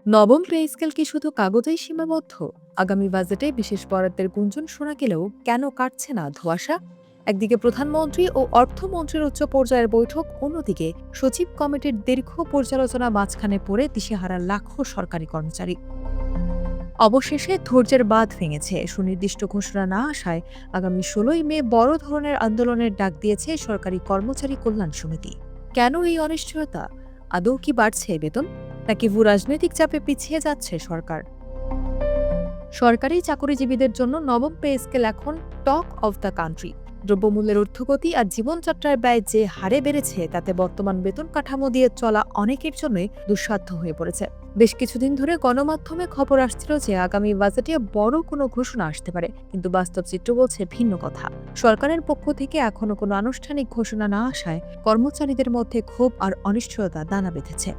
নবম pay scale কি শুধু কাগজেই সীমাবদ্ধ? আগামী বাজেটে বিশেষ বরাদ্দের গুঞ্জন শোনা গেলেও কেন কাটছে না ধোঁয়াশা? একদিকে প্রধানমন্ত্রী ও অর্থমন্ত্রীর উচ্চ পর্যায়ের বৈঠক, অন্যদিকে সচিব কমিটির দীর্ঘ পর্যালোচনা মাঝখানে পড়ে দিশেহারা লাখো সরকারি কর্মচারী। অবশেষে ধৈর্যের বাঁধ ভেঙেছে। সুনির্দিষ্ট ঘোষণা না আসায় আগামী ১৬ই মে বড় ধরনের আন্দোলনের ডাক দিয়েছে সরকারি কর্মচারী কল্যাণ সমিতি। কেন এই অনিশ্চয়তা? আদৌ কি বাড়ছে বেতন, নাকি ভূ রাজনৈতিক চাপে পিছিয়ে যাচ্ছে সরকার? সরকারি চাকরিজীবীদের জন্য নবম পে স্কেল এখন টক অফ দ্য কান্ট্রি। দ্রব্যমূল্যের ঊর্ধ্বগতি আর জীবনযাত্রার ব্যয় যে হারে বেড়েছে, তাতে বর্তমান বেতন কাঠামো দিয়ে চলা অনেকের জন্যই দুঃসাধ্য হয়ে পড়েছে। বেশ কিছুদিন ধরে গণমাধ্যমে খবর আসছিল যে আগামী বাজেটে বড় কোনো ঘোষণা আসতে পারে, কিন্তু বাস্তব চিত্র বলছে ভিন্ন কথা। সরকারের পক্ষ থেকে এখনো কোনো আনুষ্ঠানিক ঘোষণা না আসায় কর্মচারীদের মধ্যে ক্ষোভ আর অনিশ্চয়তা দানা বেঁধেছে।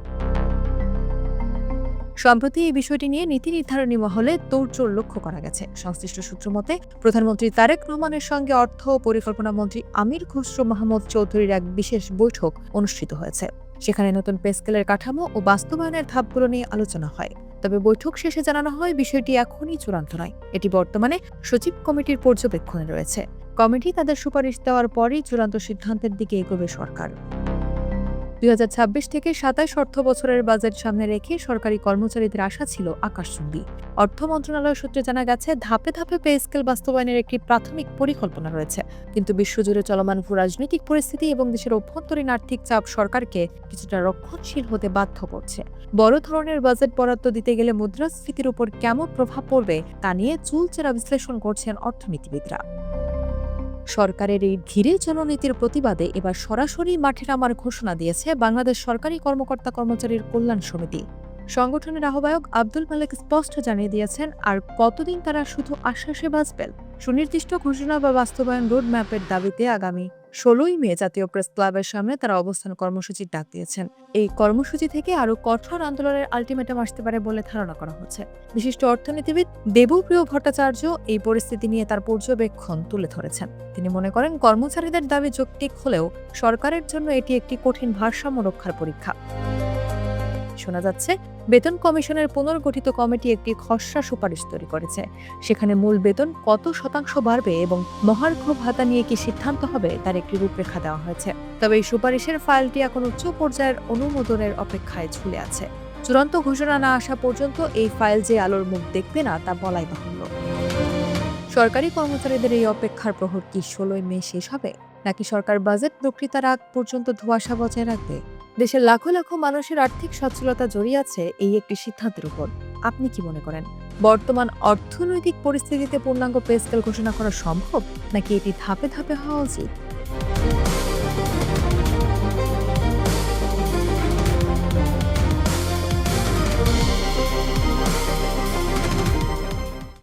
সম্প্রতি এই বিষয়টি নিয়ে নীতি নির্ধারণী মহলে তোড়জোড় লক্ষ্য করা গেছে। সংশ্লিষ্ট সূত্র মতে, প্রধানমন্ত্রী তারেক রহমানের সঙ্গে অর্থ ও পরিকল্পনা মন্ত্রী আমির খসরু মাহমুদ চৌধুরীর এক বিশেষ বৈঠক অনুষ্ঠিত হয়েছে। সেখানে নতুন পে স্কেলের কাঠামো ও বাস্তবায়নের ধাপগুলো নিয়ে আলোচনা হয়। তবে বৈঠক শেষে জানানো হয়, বিষয়টি এখনই চূড়ান্ত নয়। এটি বর্তমানে সচিব কমিটির পর্যবেক্ষণে রয়েছে। কমিটি তাদের সুপারিশ দেওয়ার পরই চূড়ান্ত সিদ্ধান্তের দিকে এগোবে সরকার। ২০২৬ থেকে ২৭ অর্থ বছরের বাজেট সামনে রেখে সরকারি কর্মচারীদের আশা ছিল আকাশচুম্বী। অর্থ মন্ত্রণালয় সূত্রে জানা গেছে, ধাপে ধাপে পে স্কেল বাস্তবায়নের একটি প্রাথমিক পরিকল্পনা রয়েছে। কিন্তু বিশ্বজুড়ে চলমান ভূ রাজনৈতিক পরিস্থিতি এবং দেশের অভ্যন্তরীণ আর্থিক চাপ সরকারকে কিছুটা রক্ষণশীল হতে বাধ্য করছে। বড় ধরনের বাজেট বরাদ্দ দিতে গেলে মুদ্রাস্ফীতির উপর কেমন প্রভাব পড়বে তা নিয়ে চুলচেরা বিশ্লেষণ করছেন অর্থনীতিবিদরা। সরকারের এই ধীরে জননীতির প্রতিবাদে এবার সরাসরি মাঠে নামার ঘোষণা দিয়েছে বাংলাদেশ সরকারি কর্মকর্তা কর্মচারীর কল্যাণ সমিতি। সংগঠনের আহ্বায়ক আব্দুল মালেক স্পষ্ট জানিয়ে দিয়েছেন, আর কতদিন তারা শুধু আশ্বাসে বাঁচবেন। সুনির্দিষ্ট ঘোষণা বা বাস্তবায়ন রোডম্যাপের দাবিতে আগামী ১৬ই মে জাতীয় প্রেস ক্লাবের সামনে তারা অবস্থান কর্মসূচির ডাক দিয়েছেন। এই কর্মসূচি থেকে আরও কঠোর আন্দোলনের আলটিমেটাম আসতে পারে বলে ধারণা করা হচ্ছে। বিশিষ্ট অর্থনীতিবিদ দেবপ্রিয় ভট্টাচার্য এই পরিস্থিতি নিয়ে তার পর্যবেক্ষণ তুলে ধরেছেন। তিনি মনে করেন, কর্মচারীদের দাবি যৌক্তিক হলেও সরকারের জন্য এটি একটি কঠিন ভারসাম্য রক্ষার পরীক্ষা। শোনা যাচ্ছে, বেতন কমিশনের পুনর্গঠিত কমিটি একটি খসড়া সুপারিশ তৈরি করেছে। সেখানে মূল বেতন কত শতাংশ বাড়বে এবং মহার্ঘ ভাতা নিয়ে কি সিদ্ধান্ত হবে তার একটি রূপরেখা দেওয়া হয়েছে। তবে এই সুপারিশের ফাইলটি এখন উচ্চ পর্যায়ের অনুমোদনের অপেক্ষায় ঝুলে আছে। চূড়ান্ত ঘোষণা না আসা পর্যন্ত এই ফাইল যে আলোর মুখ দেখবে না তা বলাই বাহুল্য। সরকারি কর্মচারীদের এই অপেক্ষার প্রহর কি ১৬ই মে শেষ হবে, নাকি সরকার বাজেট বক্তৃতার আগ পর্যন্ত ধোঁয়াশা বজায় রাখবে? দেশের লাখো লাখো মানুষের আর্থিক সচ্ছলতা জড়িয়ে আছে এই একটি সিদ্ধান্তের উপর। আপনি কি মনে করেন, বর্তমান অর্থনৈতিক পরিস্থিতিতে পূর্ণাঙ্গ পে স্কেল ঘোষণা করা সম্ভব, নাকি এটি ধাপে ধাপে হওয়া উচিত?